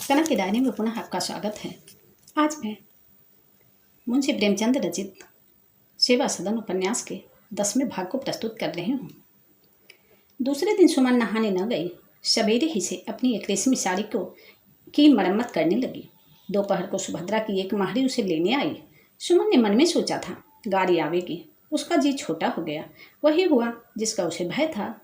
कनक की डायरी में पुनः आपका स्वागत है। आज मैं मुंशी प्रेमचंद रचित सेवा सदन उपन्यास के 10वें भाग को प्रस्तुत कर रही हूँ। दूसरे दिन सुमन नहाने न गई। सवेरे ही से अपनी एक रेशमी साड़ी की मरम्मत करने लगी। दोपहर को सुभद्रा की एक माहरी उसे लेने आई। सुमन ने मन में सोचा था गाड़ी आवेगी। उसका जी छोटा हो गया। वही हुआ जिसका उसे भय था।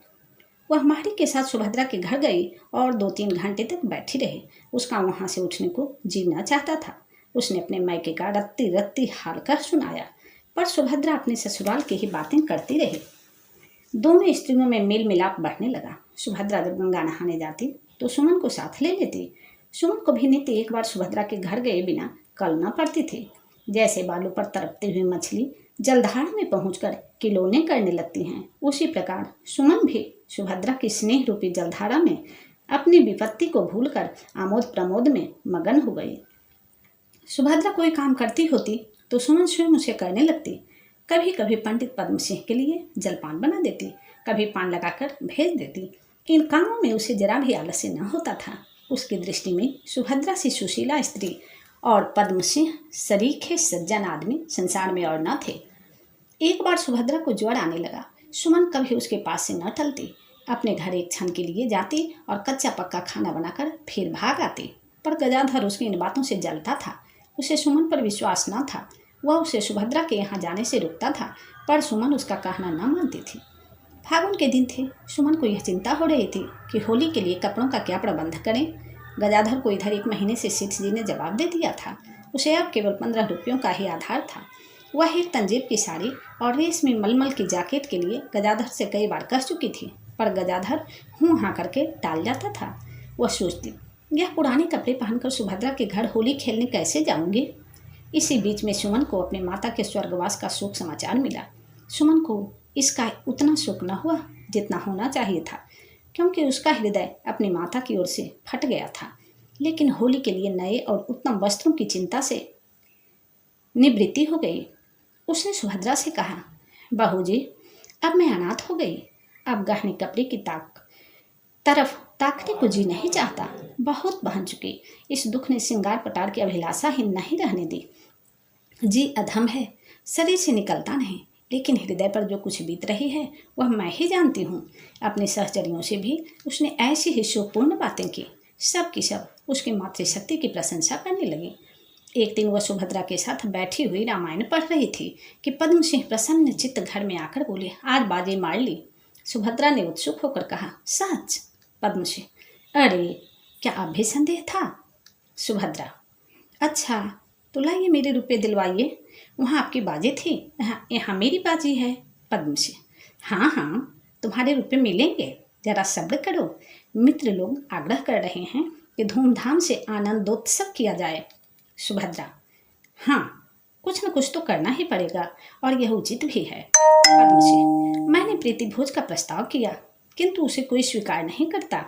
वह माहरी के साथ सुभद्रा के घर गई और 2-3 घंटे तक बैठी रही। उसका वहाँ से उठने को जी न चाहता था। उसने अपने मायके का रत्ती रत्ती हाल कर सुनाया, पर सुभद्रा अपने ससुराल की ही बातें करती रही। दोनों स्त्रियों में मेल मिलाप बढ़ने लगा। सुभद्रा जब गंगा नहाने जाती तो सुमन को साथ ले लेती। सुमन को भी नित्य एक बार सुभद्रा के घर गए बिना कलना पड़ती थी। जैसे बालू पर तड़पती हुई मछली जलधारा में पहुंचकर किलोने करने लगती हैं, उसी प्रकार सुमन भी सुभद्रा की स्नेह रूपी जलधारा में अपनी विपत्ति को भूलकर आमोद प्रमोद में मगन हो गई। सुभद्रा कोई काम करती होती तो सुमन स्वयं उसे करने लगती। कभी कभी पंडित पद्म सिंह के लिए जलपान बना देती, कभी पान लगाकर भेज देती। इन कामों में उसे जरा भी आलस्य न होता था। उसकी दृष्टि में सुभद्रा सी सुशीला स्त्री और पद्म सिंह सरीखे सज्जन आदमी संसार में और न थे। एक बार सुभद्रा को ज्वर आने लगा। सुमन कभी उसके पास से न टलती। अपने घर एक क्षण के लिए जाती और कच्चा पक्का खाना बनाकर फिर भाग आती। पर गजाधर उसकी इन बातों से जलता था। उसे सुमन पर विश्वास न था। वह उसे सुभद्रा के यहाँ जाने से रुकता था, पर सुमन उसका कहना न मानती थी। फागुन के दिन थे। सुमन को यह चिंता हो रही थी कि होली के लिए कपड़ों का क्या प्रबंध करें। गजाधर को इधर 1 महीने से सेठ जी ने जवाब दे दिया था। उसे अब केवल 15 रुपयों का ही आधार था। वह एक तंजीब की साड़ी और रेशमी मलमल की जैकेट के लिए गजाधर से कई बार कह चुकी थी, पर गजाधर हूँ हाँ करके टाल जाता था। वह सोचती, यह पुराने कपड़े पहनकर सुभद्रा के घर होली खेलने कैसे जाऊंगी। इसी बीच में सुमन को अपने माता के स्वर्गवास का शोक समाचार मिला। सुमन को इसका उतना शोक न हुआ जितना होना चाहिए था, क्योंकि उसका हृदय अपनी माता की ओर से फट गया था। लेकिन होली के लिए नए और उत्तम वस्त्रों की चिंता से निवृत्ति हो गई। उसने सुभद्रा से कहा, बहू जी, अब मैं अनाथ हो गई। अब गहने कपड़े की तरफ ताकने को जी नहीं चाहता। बहुत बहन चुकी। इस दुख ने श्रृंगार पटार की अभिलाषा ही नहीं रहने दी। जी अधम है, शरीर से निकलता नहीं, लेकिन हृदय पर जो कुछ बीत रही है वह मैं ही जानती हूँ। अपने सहचरियों से भी उसने ऐसी ही शोकपूर्ण बातें की। सब की सब उसकी मातृशक्ति की प्रशंसा करने लगी। एक दिन वह सुभद्रा के साथ बैठी हुई रामायण पढ़ रही थी कि पद्म सिंह प्रसन्न चित्त घर में आकर बोले, आज बाजी मार ली। सुभद्रा ने उत्सुक होकर कहा, सच? पद्म सिंह, अरे क्या अब भी संदेह था? सुभद्रा, अच्छा तो लाइए मेरे रुपये दिलवाइए। वहाँ आपकी बाजी थी, यहाँ मेरी बाजी है। पद्म सिंह, हाँ हाँ तुम्हारे रुपये मिलेंगे, जरा सब्र करो। मित्र लोग आग्रह कर रहे हैं कि धूमधाम से आनंदोत्सव किया जाए। सुभद्रा, हाँ कुछ न कुछ तो करना ही पड़ेगा और यह उचित भी है। पद्म सिंह, मैंने प्रीति भोज का प्रस्ताव किया, किंतु उसे कोई स्वीकार नहीं करता।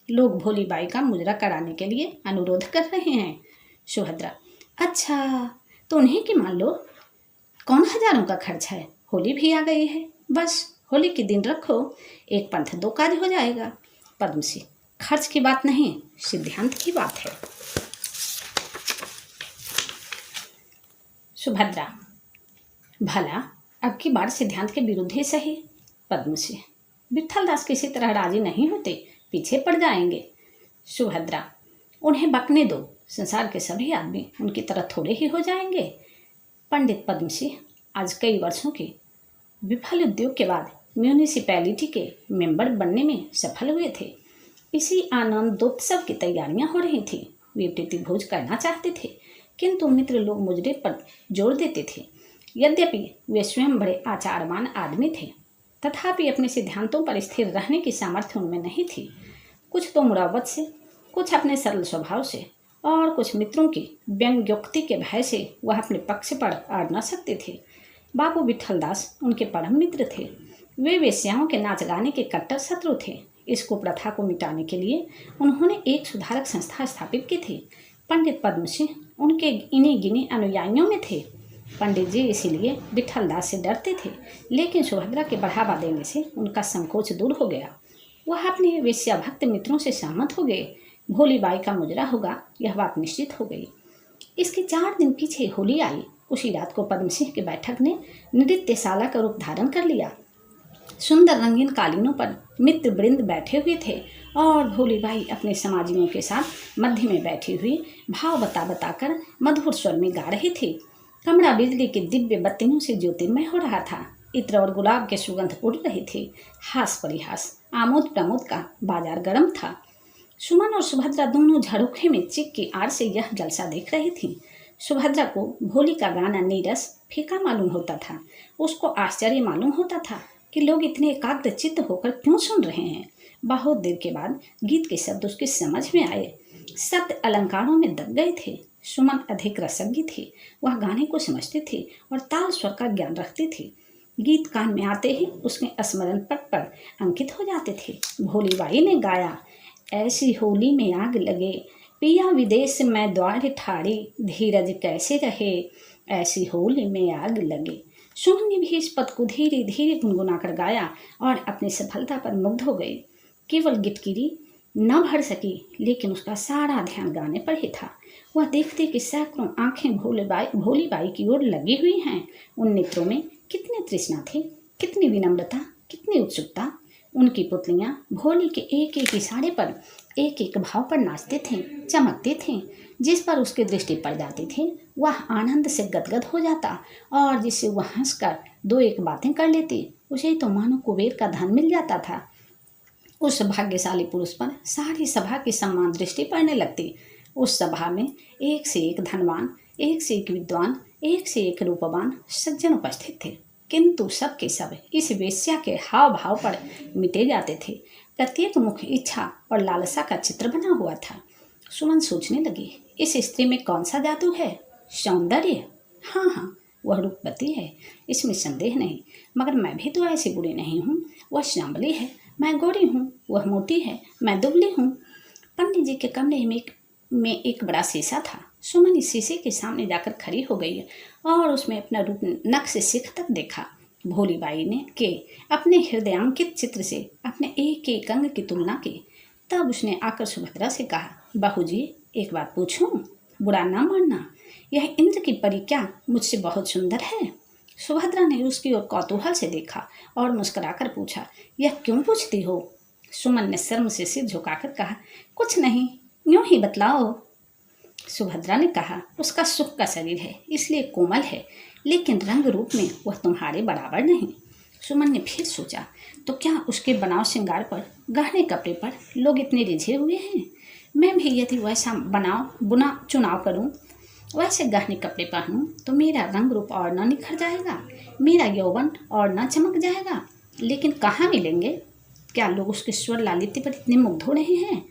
लोग भोली बाई का मुजरा कराने के लिए अनुरोध कर रहे हैं। सुभद्रा, अच्छा तो उन्हीं की मान लो। कौन हजारों का खर्च है, होली भी आ गई है, बस होली के दिन रखो, एक पंथ 2 काज हो जाएगा। पद्म सिंह, खर्च की बात नहीं, सिद्धांत की बात है। सुभद्रा, भला अब की बार सिद्धांत के विरुद्ध ही सही। पद्म सिंह, विट्ठल दास किसी तरह राजी नहीं होते, पीछे पड़ जाएंगे। सुभद्रा, उन्हें बकने दो, संसार के सभी आदमी उनकी तरह थोड़े ही हो जाएंगे। पंडित पद्म सिंह आज कई वर्षों के विफल उद्योग के बाद म्यूनिसिपैलिटी के मेंबर बनने में सफल हुए थे। इसी आनंदोत्सव की तैयारियां हो रही थी। वे प्रीति भोज करना चाहते थे, किंतु मित्र लोग मुजरे पर जोर देते थे। यद्यपि वे स्वयं बड़े आचारवान आदमी थे, तथापि अपने सिद्धांतों पर स्थिर रहने की सामर्थ्य उनमें नहीं थी। कुछ तो मुरावत से, कुछ अपने सरल स्वभाव से और कुछ मित्रों की व्यंग्योक्ति के भय से वह अपने पक्ष पर अड़ न सकते थे। बाबू विट्ठल दास उनके परम मित्र थे। वे वेश्याओं के नाच गाने के कट्टर शत्रु थे। इस कुप्रथा को मिटाने के लिए उन्होंने एक सुधारक संस्था स्थापित की थी। पंडित पद्म सिंह उनके इन्हीं गिने अनुयायियों में थे। पंडित जी इसीलिए विट्ठल दास से डरते थे, लेकिन सुभद्रा के बढ़ावा देने से उनका संकोच दूर हो गया। वह अपने वेश्या भक्त मित्रों से सहमत हो गए। भोली बाई का मुजरा होगा, यह बात निश्चित हो गई। इसके 4 दिन पीछे होली आई। उसी रात को पद्म सिंह की बैठक ने नृत्यशाला का रूप धारण कर लिया। सुंदर रंगीन कालीनों पर मित्र वृंद बैठे हुए थे और भोलीबाई अपने समाजियों के साथ मध्य में बैठी हुई भाव बताकर मधुर स्वर में गा रही थी। कमरा बिजली की दिव्य बत्तियों से ज्योतिर्मय हो रहा था। इत्र और गुलाब के सुगंध उड़ रही थी। हास परिहास, आमोद प्रमोद का बाजार गर्म था। सुमन और सुभद्रा दोनों झरोखे में चिक की आड़ से यह जलसा देख रही थी। सुभद्रा को भोली का गाना नीरस फीका मालूम होता था। उसको आश्चर्य मालूम होता था कि लोग इतने एकाग्र चित्त होकर क्यों सुन रहे हैं। बहुत देर के बाद गीत के शब्द उसकी समझ में आए। शब्द अलंकारों में दब गए थे। सुमन अधिक रसज्ञ थी। वह गाने को समझती थी और ताल स्वर का ज्ञान रखती थी। गीत कान में आते ही उसके स्मरण पट पर अंकित हो जाते थे। भोलीबाई ने गाया, ऐसी होली में आग लगे, पिया विदेश में द्वार ठाड़ी, धीरज कैसे रहे, ऐसी होली में आग लगे। सुमन ने भी इस पद को धीरे धीरे गुनगुना कर गाया और अपनी सफलता पर मुग्ध हो गई। केवल गिटकिरी न भर सकी, लेकिन उसका सारा ध्यान गाने पर ही था। वह देखते कि सैकड़ों आंखें भोलीबाई की ओर लगी हुई हैं। उन नेत्रों में कितनी तृष्णा थी, कितनी विनम्रता, कितनी उत्सुकता। उनकी पुतलियां भोली के एक एक इशारे पर, एक एक भाव पर नाचते थे, चमकते थे। जिस पर उसकी दृष्टि पड़ जाती थी वह आनंद से गदगद हो जाता और जिससे वह हंसकर 2 एक बातें कर लेती, उसे तो मानो कुबेर का धन मिल जाता था। उस भाग्यशाली पुरुष पर सारी सभा की सम्मान दृष्टि पड़ने लगती। उस सभा में एक से एक धनवान, एक से एक विद्वान, एक से एक रूपवान सज्जन उपस्थित थे, किंतु सब के सब इस वेश्या के हाव भाव पर मिटे जाते थे। प्रत्येक मुख इच्छा और लालसा का चित्र बना हुआ था। सुमन सोचने लगी, इस स्त्री में कौन सा जादू है? सौंदर्य? हाँ, वह रूपवती है, इसमें संदेह नहीं, मगर मैं भी तो ऐसी बुरी नहीं हूँ। वह सांवली है, मैं गोरी हूँ। वह मोटी है, मैं दुबली हूँ। पंडित जी के कमरे में एक बड़ा शीशा था। सुमन इस शीशे के सामने जाकर खड़ी हो गई और उसमें अपना रूप नख से सिख तक देखा। भोलीबाई ने के अपने हृदयांकित चित्र से अपने एक एक अंग की तुलना की। तब उसने आकर सुभद्रा से कहा, बहू जी, एक बात पूछूं? बुरा ना मानना, यह इंद्र की परी क्या मुझसे बहुत सुंदर है? सुभद्रा ने उसकी ओर कौतूहल से देखा और मुस्कुराकर पूछा, यह क्यों पूछती हो? सुमन ने शर्म से सिर झुकाकर कहा, कुछ नहीं, यूं ही बतलाओ। सुभद्रा ने कहा, उसका सुख का शरीर है, इसलिए कोमल है, लेकिन रंग रूप में वह तुम्हारे बराबर नहीं। सुमन ने फिर सोचा, तो क्या उसके बनाव श्रृंगार पर, गहने कपड़े पर लोग इतने रिझे हुए हैं? मैं भी यदि वैसा बुना चुनाव करूं, वैसे गहने कपड़े पहनूं, तो मेरा रंग रूप और न निखर जाएगा, मेरा यौवन और न चमक जाएगा। लेकिन कहाँ मिलेंगे? क्या लोग उसके स्वर लालित्य पर इतने मुग्ध हो रहे हैं?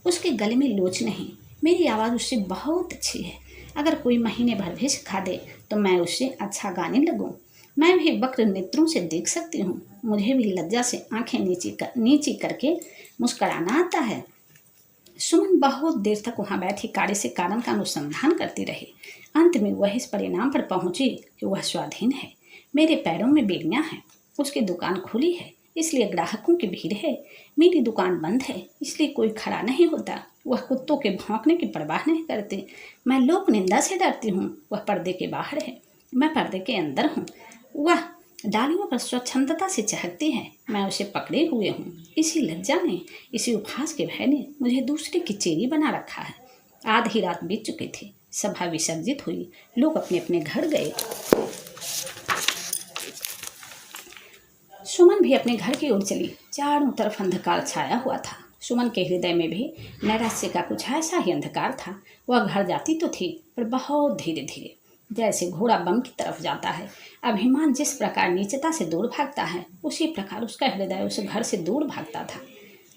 उसके गले में लोच नहीं, मेरी आवाज़ उससे बहुत अच्छी है। अगर कोई महीने भर भी सिखा दे तो मैं उससे अच्छा गाने लगूं। मैं भी वक्र नेत्रों से देख सकती हूँ। मुझे भी लज्जा से आंखें नीची करके मुस्कुराना आता है। सुमन बहुत देर तक वहाँ बैठी कार्य से कारण का अनुसंधान करती रही। अंत में वह इस परिणाम पर पहुंची कि वह स्वाधीन है। मेरे पैरों में बेड़ियाँ हैं। उसकी दुकान खुली है, इसलिए ग्राहकों की भीड़ है। मेरी दुकान बंद है, इसलिए कोई खड़ा नहीं होता। वह कुत्तों के भौंकने की परवाह नहीं करती। मैं लोक निंदा से डरती हूँ। वह पर्दे के बाहर है, मैं पर्दे के अंदर हूँ। वह डालियों पर स्वच्छंदता से चहकती है, मैं उसे पकड़े हुए हूँ। इसी लज्जा ने, इसी उपहास के भय ने मुझे दूसरे की चेरी बना रखा है। आधी रात बीत चुकी थी। सभा विसर्जित हुई, लोग अपने अपने घर गए। सुमन भी अपने घर की ओर चली। चारों तरफ अंधकार छाया हुआ था। सुमन के हृदय में भी नैराश्य का कुछ ऐसा ही अंधकार था। वह घर जाती तो थी, पर बहुत धीरे धीरे, जैसे घोड़ा बम की तरफ जाता है। अभिमान जिस प्रकार नीचता से दूर भागता है, उसी प्रकार उसका हृदय उस घर से दूर भागता था।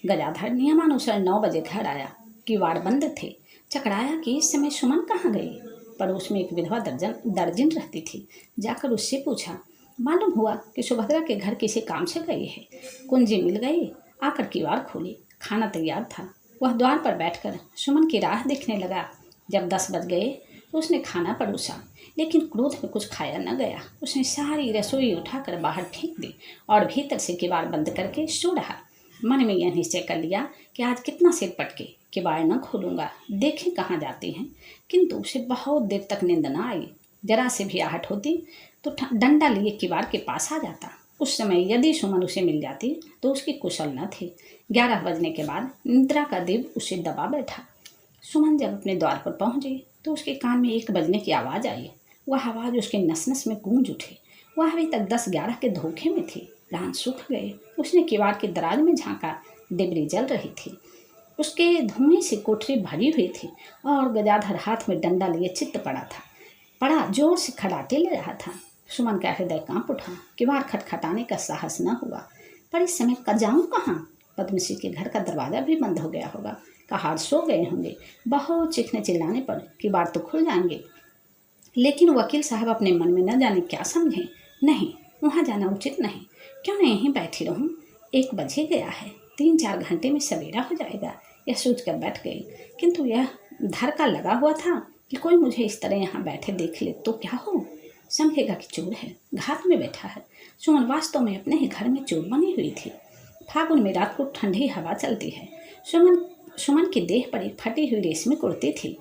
गजाधर नियमानुसार 9 बजे घर आया। किवाड़ बंद थे। चकराया कि इस समय सुमन कहाँ गई। पड़ोस में एक विधवा दर्जन रहती थी। जाकर उससे पूछा। मालूम हुआ कि सुभद्रा के घर किसी काम से गई है। कुंजी मिल गई। आकर किवाड़ खोली। खाना तैयार था। वह द्वार पर बैठकर सुमन की राह देखने लगा। जब 10 बज गए तो उसने खाना परोसा, लेकिन क्रोध में कुछ खाया न गया। उसने सारी रसोई उठाकर बाहर फेंक दी और भीतर से किवाड़ बंद करके सो रहा। मन में यह निश्चय कर लिया कि आज कितना सिर पटके किवाड़ न खोलूंगा, देखें कहाँ जाती हैं। किंतु उसे बहुत देर तक नींद न आई। जरा से भी आहट होती तो डंडा लिए किवाड़ के पास आ जाता। उस समय यदि सुमन उसे मिल जाती तो उसकी कुशल न थी। 11 बजने के बाद निद्रा का देव उसे दबा बैठा। सुमन जब अपने द्वार पर पहुंची तो उसके कान में 1 बजने की आवाज़ आई। वह आवाज़ उसके नस नस में गूंज उठी। वह अभी तक 10-11 के धोखे में थी। प्राण सूख गए। उसने किवाड़ के दराज में झांका। डिबरी जल रही थी। उसके धुएं से कोठरी भरी हुई थी और गजाधर हाथ में डंडा लिए चित्त पड़ा जोर से खड़ाटे ले रहा था। सुमन का हृदय कांप उठा। किवाड़ खटखटाने का साहस न हुआ। पर इस समय जाऊं कहाँ? पद्मश्री के घर का दरवाज़ा भी बंद हो गया होगा। कहार सो गए होंगे। बहुत चीखने चिल्लाने पर किवाड़ तो खुल जाएंगे। लेकिन वकील साहब अपने मन में न जाने क्या समझें। नहीं, वहाँ जाना उचित नहीं। क्यों न यहीं बैठी रहूं? 1 बज ही गया है। 3-4 घंटे में सवेरा हो जाएगा, यह सोचकर बैठ गई। किंतु यह धर का लगा हुआ था कि कोई मुझे इस तरह यहाँ बैठे देख ले तो क्या हो, समझेगा कि चोर है, घात में बैठा है। सुमन वास्तव में अपने ही घर में चोर बनी हुई थी। फागुन में रात को ठंडी हवा चलती है। सुमन की देह पर एक फटी हुई रेशमी कुर्ती थी।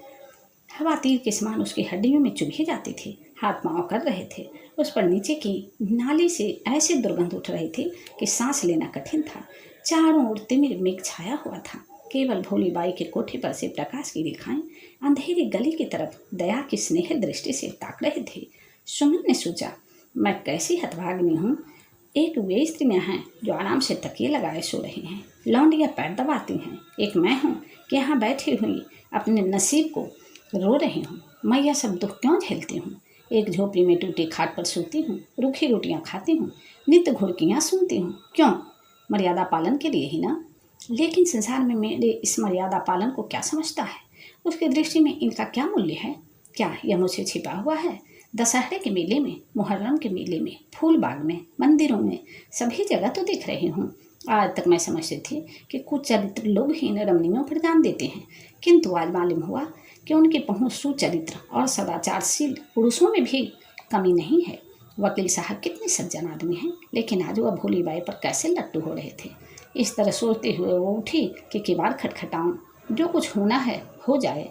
हवा तीर के समान उसकी हड्डियों में चुभी जाती थी। हाथ पांव कर रहे थे। उस पर नीचे की नाली से ऐसे दुर्गंध उठ रही थी कि सांस लेना कठिन था। चारों ओर तिमिर मेघ छाया हुआ था। केवल भोली बाई के कोठे पर से प्रकाश की रेखाएं अंधेरी गली की तरफ दया की स्नेह दृष्टि से ताक रही थी। सुमन ने सोचा, मैं कैसी हतभागिनी हूँ। एक वे स्त्रियाँ हैं जो आराम से तकिए लगाए सो रही हैं, लौंडियाँ पैर दबाती हैं। एक मैं हूँ कि यहाँ बैठी हुई अपने नसीब को रो रही हूँ। मैं यह सब दुख क्यों झेलती हूँ? एक झोपड़ी में टूटी खाट पर सोती हूँ, रूखी रोटियाँ खाती हूँ, नित्य घुड़कियाँ सुनती हूँ। क्यों? मर्यादा पालन के लिए ही ना। लेकिन संसार में मेरे इस मर्यादा पालन को क्या समझता है? उसकी दृष्टि में इनका क्या मूल्य है? क्या यह मुझसे छिपा हुआ है? दशहरे के मेले में, मुहर्रम के मेले में, फूल बाग में, मंदिरों में, सभी जगह तो देख रही हूँ। आज तक मैं समझती थी कि कुछ चरित्र लोग ही इन रमणियों पर ध्यान देते हैं, किंतु आज मालूम हुआ कि उनकी पहुँच सुचरित्र और सदाचारशील पुरुषों में भी कमी नहीं है। वकील साहब कितने सज्जन आदमी हैं, लेकिन आज वह भोली बाई पर कैसे लट्टू हो रहे थे। इस तरह सोचते हुए वो उठी कि किवाड़ खटखटाऊं, जो कुछ होना है हो जाए।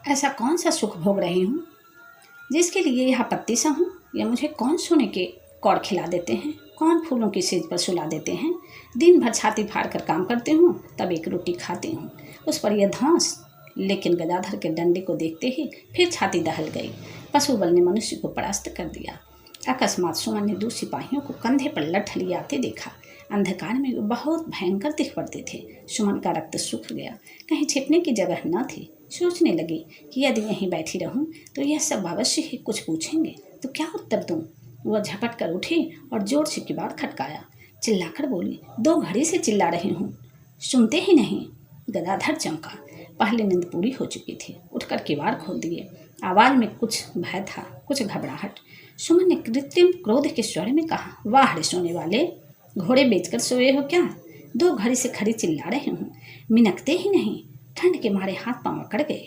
ऐसा कौन सा सुख भोग रही हूँ जिसके लिए यह पत्ती सा हूँ? या मुझे कौन सोने के कौड़ खिला देते हैं, कौन फूलों की सेज पर सुला देते हैं। दिन भर छाती फाड़ कर काम करती हूँ, तब एक रोटी खाती हूँ, उस पर यह धौंस। लेकिन गदाधर के डंडे को देखते ही फिर छाती दहल गई। पशु बल ने मनुष्य को परास्त कर दिया। अकस्मात सुमन ने 2 सिपाहियों को कंधे पर लठ लिए आते देखा। अंधकार में वे बहुत भयंकर दिख पड़ते थे। सुमन का रक्त सूख गया। कहीं छिपने की जगह न थी। सोचने लगी कि यदि यहीं बैठी रहूं तो यह सब अवश्य ही कुछ पूछेंगे, तो क्या उत्तर दूं। वह झपट कर उठी और जोर से किवाड़ खटकाया। चिल्लाकर बोली, 2 घड़ी से चिल्ला रही हूँ, सुनते ही नहीं। गदाधर चमका। पहले नींद पूरी हो चुकी थी। उठकर किवाड़ खोल दिए। आवाज़ में कुछ भय था, कुछ घबराहट। सुमन ने कृत्रिम क्रोध के स्वर में कहा, वाह रे सोने वाले, घोड़े बेचकर सोए हो क्या? 2 घड़ी से खड़ी चिल्ला रहे हूँ, मिनकते ही नहीं। ठंड के मारे हाथ पांव अकड़ गए।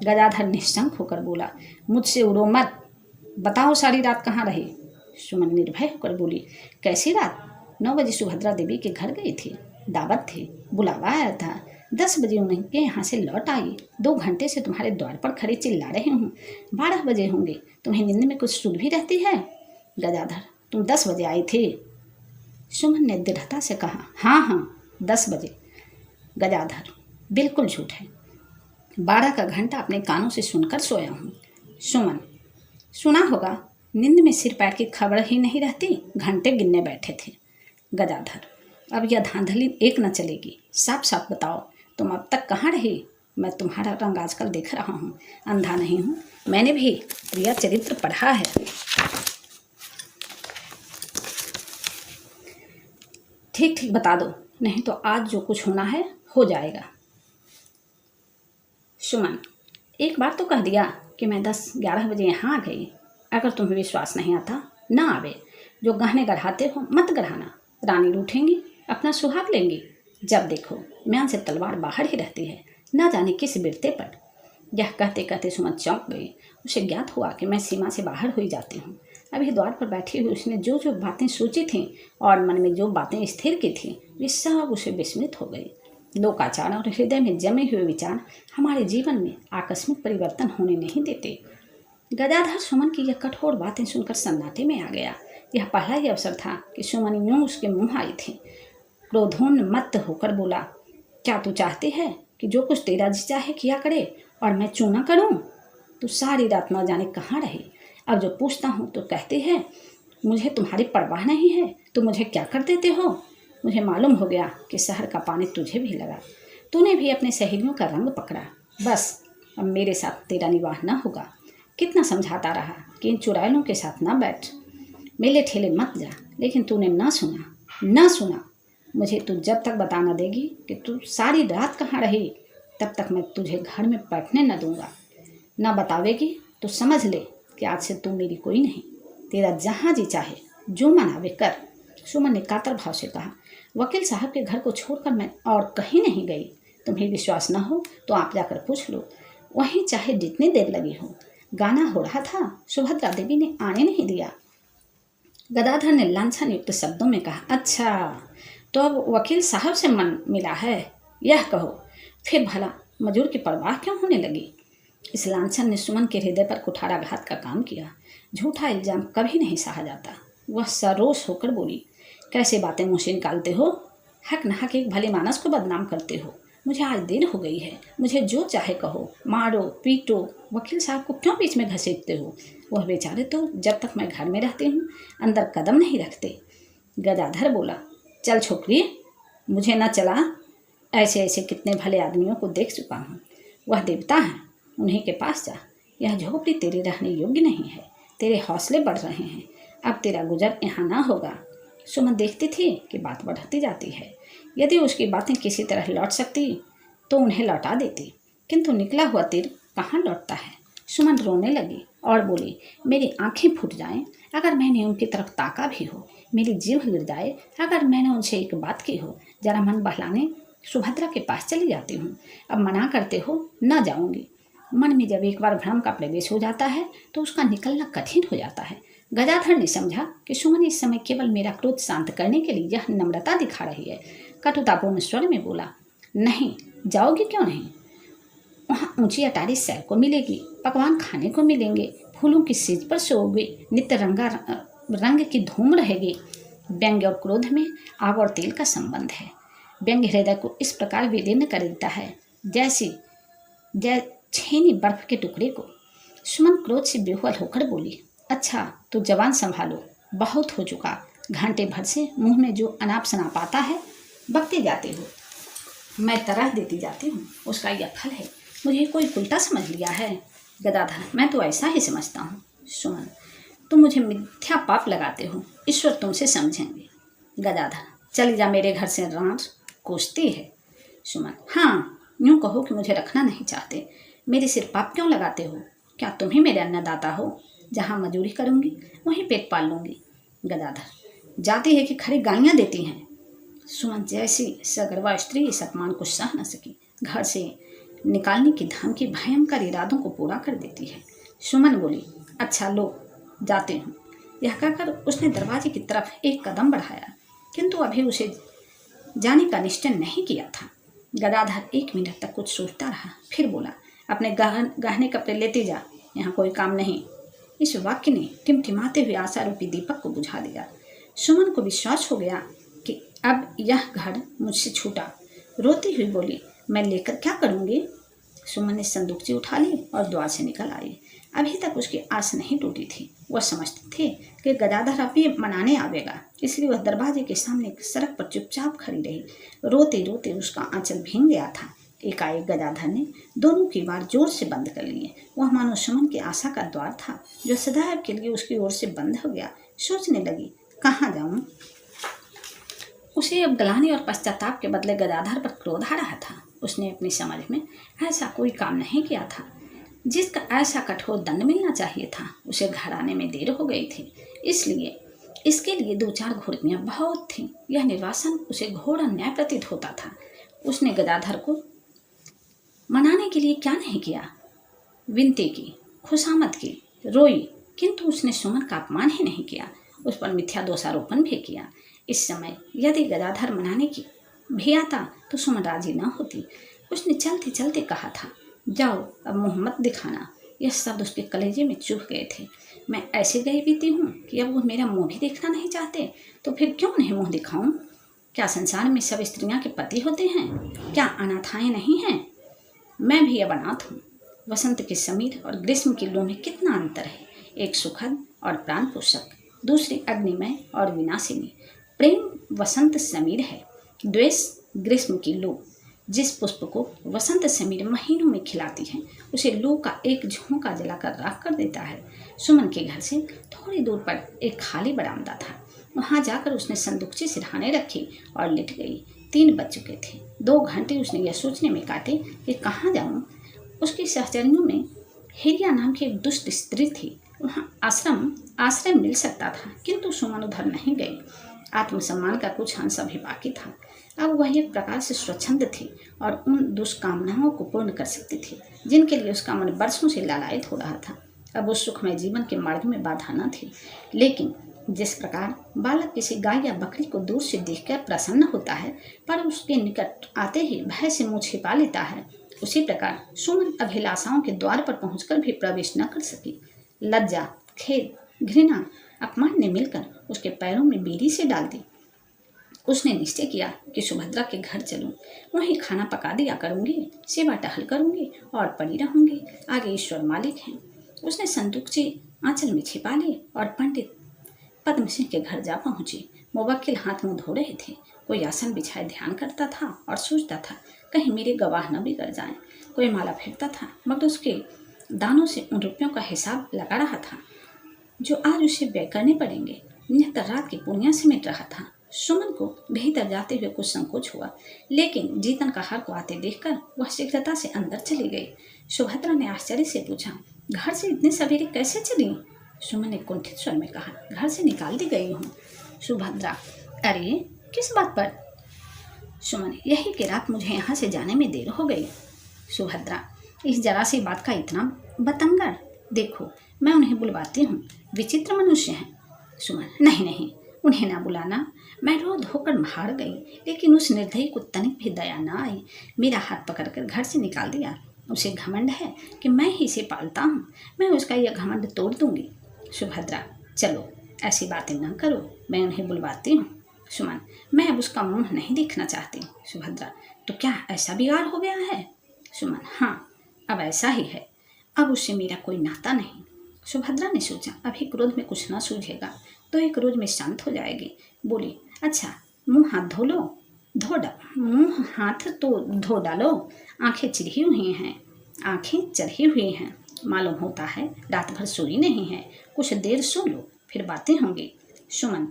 गदाधर निशंक होकर बोला, मुझसे उड़ो मत, बताओ सारी रात कहाँ रही? सुमन निर्भय होकर बोली, कैसी रात? 9 बजे सुभद्रा देवी के घर गई थी, दावत थी, बुलावा आया था। 10 बजे उनके यहाँ से लौट आई। 2 घंटे से तुम्हारे द्वार पर खड़े चिल्ला रहे हूँ। 12 बजे होंगे। तुम्हें नींद में कुछ सुध भी रहती है? गदाधर, तुम 10 बजे आई थी? सुमन ने दृढ़ता से कहा, हाँ 10 बजे। गदाधर, बिल्कुल झूठ है। 12 का घंटा अपने कानों से सुनकर सोया हूँ। सुमन, सुना होगा, नींद में सिर पैर की खबर ही नहीं रहती, घंटे गिनने बैठे थे। गदाधर, अब यह धांधली एक न चलेगी, साफ साफ बताओ, तुम अब तक कहाँ रही? मैं तुम्हारा रंग आजकल देख रहा हूँ, अंधा नहीं हूँ। मैंने भी प्रिया चरित्र पढ़ा है। ठीक ठीक बता दो, नहीं तो आज जो कुछ होना है हो जाएगा। सुमन, एक बार तो कह दिया कि मैं 10-11 बजे यहाँ आ गई। अगर तुम्हें विश्वास नहीं आता, ना आवे। जो गहने गढ़ाते हो मत गढ़ाना। रानी रूठेंगी, अपना सुहाग लेंगी। जब देखो म्यान से तलवार बाहर ही रहती है, न जाने किस बिरते पर। यह कहते कहते सुमन चौंक गई। उसे ज्ञात हुआ कि मैं सीमा से बाहर हुई जाती हूँ। अभी द्वार पर बैठी हुई उसने जो जो बातें सोची थीं और मन में जो बातें स्थिर की थीं, वे सब उसे विस्मृत हो गई। लोकाचार और हृदय में जमे हुए विचार हमारे जीवन में आकस्मिक परिवर्तन होने नहीं देते। गदाधर सुमन की यह कठोर बातें सुनकर सन्नाटे में आ गया। यह पहला ही अवसर था कि सुमन यूं उसके मुंह आई थी। क्रोधोन्मत्त होकर बोला, क्या तू चाहती है कि जो कुछ तेरा जी चाहे किया करे और मैं चूं न करूं? तू सारी रात न जाने कहाँ रही। अब जो पूछता हूँ तो कहती है मुझे तुम्हारी परवाह नहीं है, तुम मुझे क्या कर देते हो? मुझे मालूम हो गया कि शहर का पानी तुझे भी लगा, तूने भी अपने सहेलियों का रंग पकड़ा। बस अब मेरे साथ तेरा निवाह न होगा। कितना समझाता रहा कि इन चुड़ैलों के साथ ना बैठ, मेले ठेले मत जा, लेकिन तूने ना सुना। मुझे तू जब तक बता न देगी कि तू सारी रात कहाँ रही, तब तक मैं तुझे घर में बैठने न दूंगा। ना बतावेगी तो समझ ले कि आज से तू मेरी कोई नहीं। तेरा जहाँ जी चाहे जो मनावे कर। सुमन ने कातर भाव से कहा, वकील साहब के घर को छोड़कर मैं और कहीं नहीं गई। तुम्हें विश्वास न हो तो आप जाकर पूछ लो, वहीं चाहे जितनी देर लगी हो। गाना हो रहा था, सुभद्रा देवी ने आने नहीं दिया। गदाधर ने लांछन युक्त शब्दों में कहा, अच्छा तो अब वकील साहब से मन मिला है, यह कहो फिर भला मजूर की परवाह क्यों होने लगी? इस लांछन ने सुमन के हृदय पर कुठाराघात का काम किया। झूठा इल्जाम कभी नहीं सहा जाता। वह सरोष होकर बोली, कैसे बातें मुँह से निकालते हो? हक नहक एक भले मानस को बदनाम करते हो। मुझे आज देर हो गई है, मुझे जो चाहे कहो, मारो पीटो, वकील साहब को क्यों बीच में घसीटते हो? वह बेचारे तो जब तक मैं घर में रहती हूँ अंदर कदम नहीं रखते। गदाधर बोला, चल छोकरी, मुझे न चला। ऐसे ऐसे कितने भले आदमियों को देख चुका हूँ। वह देवता है, उन्हीं के पास जा। यह झोपड़ी तेरे रहने योग्य नहीं है। तेरे हौसले बढ़ रहे हैं, अब तेरा गुजर यहाँ ना होगा। सुमन देखती थी कि बात बढ़ती जाती है। यदि उसकी बातें किसी तरह लौट सकती तो उन्हें लौटा देती, किंतु निकला हुआ तीर कहाँ लौटता है। सुमन रोने लगी और बोली, मेरी आंखें फूट जाएं अगर मैंने उनकी तरफ ताका भी हो, मेरी जीभ गिर जाए अगर मैंने उनसे एक बात की हो। जरा मन बहलाने सुभद्रा के पास चली जाती हूँ। अब मना करते हो, न जाऊँगी। मन में जब एक बार भ्रम का प्रवेश हो जाता है तो उसका निकलना कठिन हो जाता है। गदाधर ने समझा कि सुमन इस समय केवल मेरा क्रोध शांत करने के लिए यह नम्रता दिखा रही है। कटुतापूर्ण स्वर में बोला, नहीं जाओगी क्यों नहीं? वहाँ ऊंची अटारी सैर को मिलेगी, पकवान खाने को मिलेंगे, फूलों की सेज पर सोओगे, नित्य रंग की धूम रहेगी। व्यंग्य और क्रोध में आग और तेल का संबंध है। व्यंग्य हृदय को इस प्रकार विलीन कर देता है जय छेनी बर्फ के टुकड़े को। सुमन क्रोध से बेहुल होकर बोली, अच्छा तो जवान संभालो, बहुत हो चुका। घंटे भर से मुंह में जो अनाप शनाप आता है बकते जाते हो, मैं तरह देती जाती हूँ, उसका यह फल है। मुझे कोई उल्टा समझ लिया है। गदाधर, मैं तो ऐसा ही समझता हूँ। सुमन, तुम मुझे मिथ्या पाप लगाते हो, ईश्वर तुमसे समझेंगे। गदाधर, चली जा मेरे घर से, राज कोसती है। सुमन, हाँ यूँ कहो कि मुझे रखना नहीं चाहते। मेरे सिर पाप क्यों लगाते हो? क्या तुम ही मेरे अन्नदाता हो? जहाँ मजूरी करूँगी वहीं पेट पाल लूँगी। गदाधर, जाती है कि खरी गालियाँ देती हैं। सुमन जैसी सगर्वा स्त्री इस अपमान को सह न सकी, घर से निकालने की धमकी भयंकर इरादों को पूरा कर देती है। सुमन बोली, अच्छा लो जाते हूँ। यह कहकर उसने दरवाजे की तरफ एक कदम बढ़ाया, किंतु अभी उसे जाने का निश्चय नहीं किया था। गदाधर 1 मिनट तक कुछ सोचता रहा, फिर बोला, अपने गहने कपड़े लेते जा, यहाँ कोई काम नहीं। इस वाक्य ने टिमटिमाते हुए आशा रूपी दीपक को बुझा दिया। सुमन को विश्वास हो गया कि अब यह घर मुझसे छूटा। रोती हुई बोली, मैं लेकर क्या करूँगी? सुमन ने संदूकची उठा ली और द्वार से निकल आई। अभी तक उसकी आस नहीं टूटी थी। वह समझती थी कि गदाधर अभी मनाने आवेगा, इसलिए वह दरवाजे के सामने सड़क पर चुपचाप खड़ी रही। रोते रोते उसका आंचल भीग गया था। एकाएक गदाधर ने दोनों की बार जोर से बंद कर लिए। वह मानो सुमन की आशा का द्वार था जो सदैव के लिए उसकी ओर से बंद हो गया। सोचने लगी, कहाँ जाऊँ? उसे अब गलानी और पश्चाताप के बदले गदाधर पर क्रोध आ रहा था। उसने अपनी समझ में ऐसा कोई काम नहीं किया था जिसका ऐसा कठोर दंड मिलना चाहिए था। उसे घर आने में देर हो गई थी, इसलिए इसके लिए 2-4 घुड़कियाँ बहुत थीं। यह निर्वासन उसे घोर अन्याय प्रतीत होता था। उसने गदाधर को मनाने के लिए क्या नहीं किया, विनती की, खुशामद की, रोई, किंतु उसने सुमन का अपमान ही नहीं किया, उस पर मिथ्या दोषारोपण भी किया। इस समय यदि गदाधर मनाने की भी आता तो सुमन राजी न होती। उसने चलते चलते कहा था, जाओ अब मुँह मत दिखाना। यह शब्द उसके कलेजे में चुभ गए थे। मैं ऐसे गई बीती हूँ कि अब वो मेरा मुँह भी देखना नहीं चाहते, तो फिर क्यों नहीं मुँह दिखाऊं? क्या संसार में सब स्त्रियां के पति होते हैं? क्या अनाथाएं नहीं हैं? मैं भी अब अनाथ हूँ। वसंत के समीर और ग्रीष्म की लू में कितना अंतर है। एक सुखद और प्राण पोषक, दूसरी अग्निमय और विनाशिनी। प्रेम वसंत समीर है, द्वेष ग्रीष्म की लू। जिस पुष्प को वसंत समीर महीनों में खिलाती है, उसे लू का एक झोंका जलाकर राख कर देता है। सुमन के घर से थोड़ी दूर पर एक खाली बरामदा था। वहां जाकर उसने संदूकची सिरहाने रखी और लेट गई। 3 बज चुके थे। 2 घंटे उसने यह सोचने में काटे कि कहाँ जाऊं। उसकी सहचरियों में हिरिया नाम की एक दुष्ट स्त्री थी। वहाँ आश्रय मिल सकता था, किंतु सुमन उधर नहीं गई। आत्मसम्मान का कुछ अंश अभी बाकी था। अब वह एक प्रकार से स्वच्छंद थी और उन दुष्कामनाओं को पूर्ण कर सकती थी जिनके लिए उसका मन वर्षों से लालायित हो रहा था। अब उस सुखमय जीवन के मार्ग में बाधा न थी। लेकिन जिस प्रकार बालक किसी गाय या बकरी को दूर से देखकर प्रसन्न होता है, पर उसके निकट आते ही भय से मुँह छिपा लेता है, उसी प्रकार सुमन अभिलाषाओं के द्वार पर पहुंचकर भी प्रवेश न कर सकी। लज्जा, खेद, घृणा, अपमान ने मिलकर उसके पैरों में बेड़ी से डाल दी। उसने निश्चय किया कि सुभद्रा के घर चलूं, वहीं खाना पका दिया करूंगी, सेवा टहल करूंगी और पड़ी रहूंगी। आगे ईश्वर मालिक हैं। उसने संदूकची आंचल में छिपा ली और पंडित पद्म सिंह के घर जा पहुंची। मुवक्किल हाथ मुंह धो रहे थे। कोई आसन बिछाए ध्यान करता था और सोचता था, कहीं मेरे गवाह न बिगड़ जाएं। कोई माला फेंकता था, मगर उसके दानों से उन रुपयों का हिसाब लगा रहा था जो आज उसे व्यय करने पड़ेंगे। नित्य रात की पुनिया समेट रहा था। सुमन को भीतर जाते हुए कुछ संकोच हुआ, लेकिन जीतन कहार को आते देखकर वह शीघ्रता से अंदर चली गई। सुभद्रा ने आश्चर्य से पूछा, घर से इतने सवेरे कैसे चली? सुमन ने कुंठित स्वर में कहा, घर से निकाल दी गई हूँ। सुभद्रा, अरे किस बात पर? सुमन, यही कि रात मुझे यहाँ से जाने में देर हो गई। सुभद्रा, इस जरा सी बात का इतना बतंगड़? देखो मैं उन्हें बुलवाती हूँ, विचित्र मनुष्य हैं। सुमन, नहीं नहीं, उन्हें ना बुलाना। मैं रोध होकर हार गई, लेकिन उस निर्दयी को तनिक भी दया न आई। मेरा हाथ पकड़कर घर से निकाल दिया। उसे घमंड है कि मैं ही इसे पालता हूँ। मैं उसका यह घमंड तोड़ दूंगी। सुभद्रा, चलो ऐसी बातें न करो, मैं उन्हें बुलवाती हूँ। सुमन, मैं अब उसका मुंह नहीं देखना चाहती। सुभद्रा, तो क्या ऐसा बिगाड़ हो गया है? सुमन, हाँ, अब ऐसा ही है। अब उससे मेरा कोई नाता नहीं। सुभद्रा ने सोचा, अभी क्रोध में कुछ न सूझेगा तो एक रोज में शांत हो जाएगी। बोली, अच्छा मुंह हाथ धो लो। मुंह हाथ तो धो डालो। आंखें चिढ़ी हुई हैं, आंखें चढ़ी हुई हैं। मालूम होता है रात भर सोई नहीं है। कुछ देर सो लो, फिर बातें होंगी। सुमन,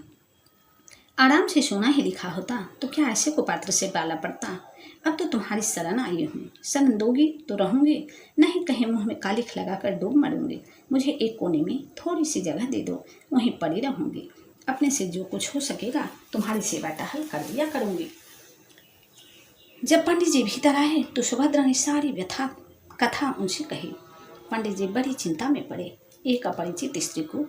आराम से सोना ही लिखा होता तो क्या ऐसे को पात्र से पाला पड़ता? अब तो तुम्हारी शरण आई हूँ, शरण दोगी तो रहूंगी, नहीं कहीं मुंह में कालिख लगाकर डूब मरूंगी। मुझे एक कोने में थोड़ी सी जगह दे दो, वहीं पड़ी रहूंगी। अपने से जो कुछ हो सकेगा तुम्हारी सेवा टहल कर दिया करूंगी। जब पंडित जी भीतर आए तो सुभद्रा ने सारी व्यथा कथा उनसे कही। पंडित जी बड़ी चिंता में पड़े। एक अपरिचित स्त्री को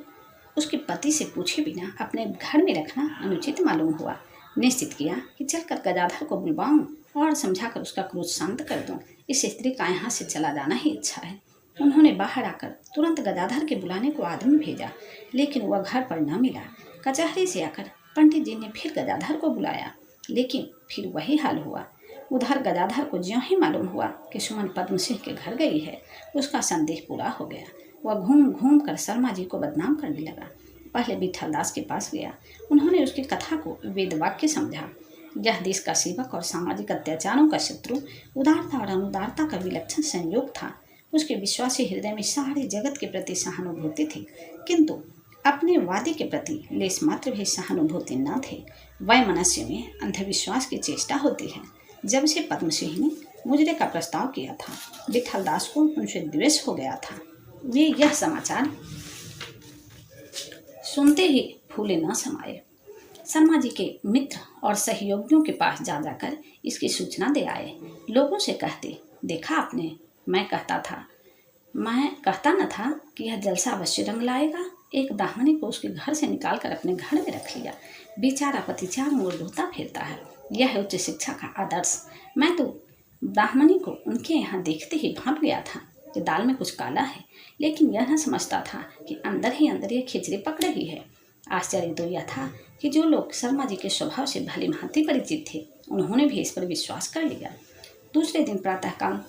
उसके पति से पूछे बिना अपने घर में रखना अनुचित मालूम हुआ। निश्चित किया कि चलकर गदाधर को बुलवाऊं और समझाकर उसका क्रोध शांत कर दूं। इस स्त्री का यहाँ से चला जाना ही अच्छा है। उन्होंने बाहर आकर तुरंत गदाधर के बुलाने को आदमी भेजा, लेकिन वह घर पर न मिला। कचहरी से आकर पंडित जी ने फिर गदाधर को बुलाया, लेकिन फिर वही हाल हुआ। उधर गदाधर को ज्यों ही मालूम हुआ कि सुमन पद्म सिंह के घर गई है, उसका संदेह पूरा हो गया। वह घूम घूम कर शर्मा जी को बदनाम करने लगा। पहले विठल दास के पास गया। उन्होंने उसकी कथा को वेद वाक्य समझा। यह देश का सेवक और सामाजिक अत्याचारों का शत्रु उदारता और अनुदारता का विलक्षण संयोग था। उसके विश्वासी हृदय में सारे जगत के प्रति सहानुभूति थी, किंतु अपने वादी के प्रति लेस मात्र भी सहानुभूति न थे। वैमनस्य में अंधविश्वास की चेष्टा होती है। जब से पद्म सिंह ने मुजरे का प्रस्ताव किया था, विठल दास को उनसे द्वेष हो गया था। वे यह समाचार सुनते ही फूले न समाये। शर्मा जी के मित्र और सहयोगियों के पास जा जाकर इसकी सूचना दे आए। लोगों से कहते, देखा आपने, मैं कहता न था कि यह जलसा अवश्य रंग लाएगा। एक दाहिनी को उसके घर से निकालकर अपने घर में रख लिया। बेचारा पति चारों ओर रोता फिरता है। यह है उच्च शिक्षा का आदर्श। मैं तो ब्राह्मणी को उनके यहाँ देखते ही भाप गया था कि दाल में कुछ काला है, लेकिन यह न समझता था कि अंदर ही अंदर यह खिचड़ी पक रही है। आश्चर्य तो यह था कि जो लोग शर्मा जी के स्वभाव से भली भांति परिचित थे, उन्होंने भी इस पर विश्वास कर लिया। दूसरे दिन प्रातःकाल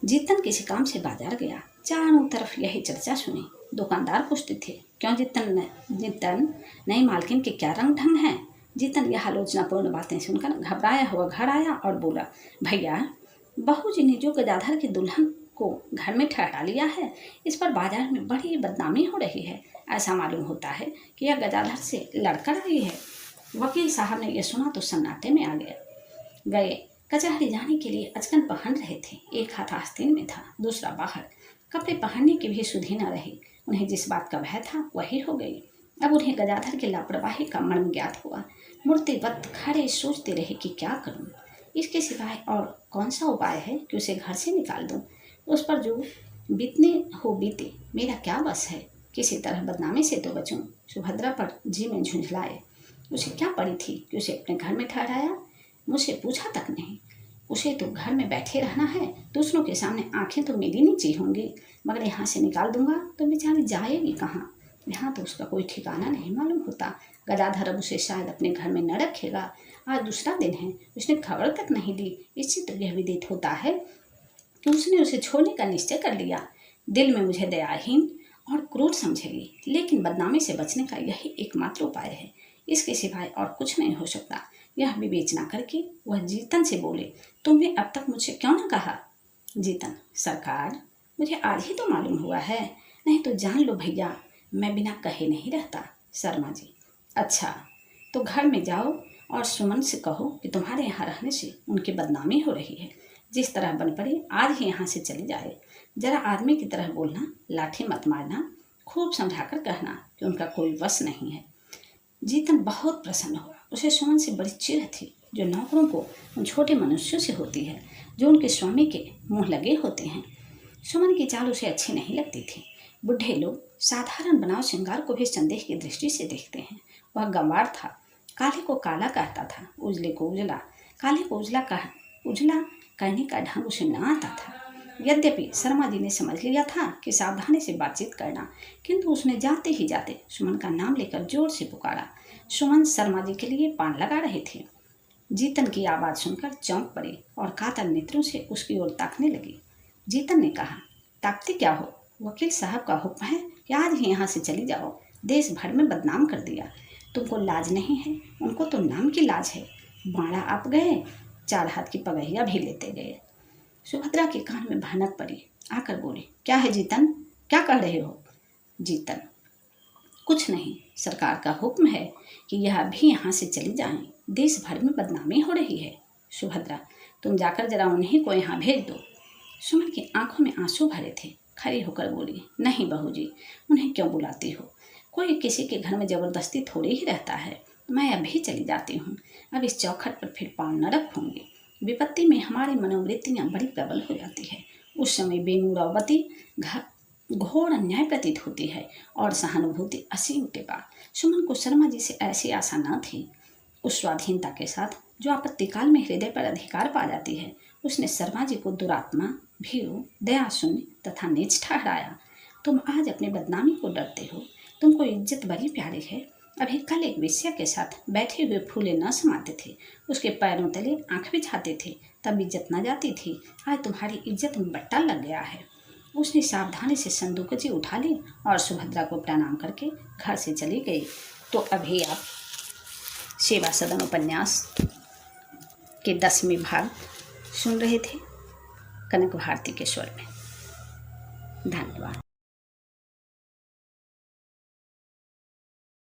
जीतन किसी काम से बाजार गया। चारों तरफ यही चर्चा सुनी। दुकानदार पूछते थे, क्यों जीतन नई मालकिन के क्या रंग ढंग हैं? जीतन यह आलोचनापूर्ण बातें सुनकर घबराया हुआ घर आया और बोला, भैया, बहू जी ने जो गजाधर की दुल्हन को घर में ठहरा लिया है, इस पर बाजार में बड़ी बदनामी हो रही है। ऐसा मालूम होता है कि यह गजाधर से लड़कर रही है। वकील साहब ने यह सुना तो सन्नाटे में आ गए। कचहरी जाने के लिए अचकन पहन रहे थे। एक हाथ आस्तीन में था, दूसरा बाहर। कपड़े पहनने की भी सुधि न रही। उन्हें जिस बात का भय था वही हो गई। अब उन्हें गजाधर की लापरवाही का मर्म ज्ञात हुआ। मूर्तिवत खड़े सोचते रहे कि क्या करूं। इसके सिवाय और कौन सा उपाय है कि उसे घर से निकाल दूं। उस पर जो बीतने हो बीते, मेरा क्या बस है। किसी तरह बदनामी से तो बचूं। सुभद्रा पर जी में झुंझलाए। उसे क्या पड़ी थी कि उसे अपने घर में ठहराया? मुझसे पूछा तक नहीं। उसे तो घर में बैठे रहना है। दूसरों के सामने आंखें तो मेरी नीची होंगी, मगर यहाँ से निकाल दूंगा तो बेचारी जाएगी कहाँ? यहाँ तो उसका कोई ठिकाना नहीं मालूम होता। गदाधर अब उसे शायद अपने घर में न रखेगा। आज दूसरा दिन है, उसने खबर तक नहीं दी। इससे तो यह विदित होता है कि उसने उसे छोड़ने का निश्चय कर लिया। दिल में मुझे दयाहीन और क्रूर समझेगी, लेकिन बदनामी से बचने का यही एकमात्र उपाय है। इसके सिवाय और कुछ नहीं हो सकता। यह विवेचना करके वह जीतन से बोले, तुमने अब तक मुझसे क्यों न कहा? जीतन, सरकार, मुझे आज ही तो मालूम हुआ है, नहीं तो जान लो भैया, मैं बिना कहे नहीं रहता। शर्मा जी, अच्छा, तो घर में जाओ और सुमन से कहो कि तुम्हारे यहाँ रहने से उनकी बदनामी हो रही है। जिस तरह बन पड़े आज ही यहाँ से चली जाए। जरा आदमी की तरह बोलना, लाठी मत मारना, खूब समझाकर कहना कि उनका कोई वश नहीं है। जीतन बहुत प्रसन्न हुआ। उसे सुमन से बड़ी चिढ़ थी, जो नौकरों को उन छोटे मनुष्यों से होती है जो उनके स्वामी के मुंह लगे होते हैं। सुमन की चाल उसे अच्छी नहीं लगती थी। बुढ़े लोग साधारण बनाव श्रृंगार को भी संदेह की दृष्टि से देखते हैं। वह गंवार था, काले को काला कहता था, उजले को उजला, काले को उजला कहने का ढंग उसे न आता था। यद्यपि शर्मा जी ने समझ लिया था कि सावधानी से बातचीत करना, किंतु उसने जाते ही जाते सुमन का नाम लेकर जोर से पुकारा। सुमन शर्मा जी के लिए पान लगा रहे थे। जीतन की आवाज़ सुनकर चौंक पड़ी और कातर नेत्रों से उसकी ओर ताकने लगी। जीतन ने कहा, ताकती क्या हो? वकील साहब का हुक्म है कि आज ही यहाँ से चली जाओ। देश भर में बदनाम कर दिया। तुमको लाज नहीं है? उनको तो नाम की लाज है। बाड़ा आप गए, 4 हाथ की पगहिया भी लेते गए। सुभद्रा के कान में भनक पड़ी। आकर बोली, क्या है जीतन, क्या कह रहे हो? जीतन, कुछ नहीं, सरकार का हुक्म है कि यह भी यहाँ से चली जाएं। देश भर में बदनामी हो रही है। सुभद्रा, तुम जाकर जरा उन्हीं को यहाँ भेज दो। सुमन की आंखों में आंसू भरे थे। खड़ी होकर बोली, नहीं बहू जी, उन्हें क्यों बुलाती हो? कोई किसी के घर में जबरदस्ती थोड़ी ही रहता है। मैं अभी चली जाती हूँ। अब इस चौखट पर फिर पाँव न रखूँगी। विपत्ति में हमारी मनोवृत्तियाँ बड़ी प्रबल हो जाती है। उस समय बेमुरावती घोर अन्याय प्रतीत होती है और सहानुभूति असीम कृपा। सुमन को शर्मा जी से ऐसी आशा न थी। उस स्वाधीनता के साथ जो आपत्तिकाल में हृदय पर अधिकार पा जाती है, उसने शर्मा जी को दुरात्मा, भीरु, दयाशून्य तथा नीच ठहराया। तुम आज अपनी बदनामी को डरते हो। तुमको इज्जत बड़ी प्यारी है। अभी कल एक वेश्या के साथ बैठे हुए फूले न समाते थे, उसके पैरों तले आंख बिछाते थे, तब इज्जत न जाती थी। आज तुम्हारी इज्जत में बट्टा लग गया है। उसने सावधानी से संदूकची उठा ली और सुभद्रा को प्रणाम करके घर से चली गई। तो अभी आप सेवा सदन उपन्यास के 10वें भाग सुन रहे थे कनक भारती के स्वर में। धन्यवाद।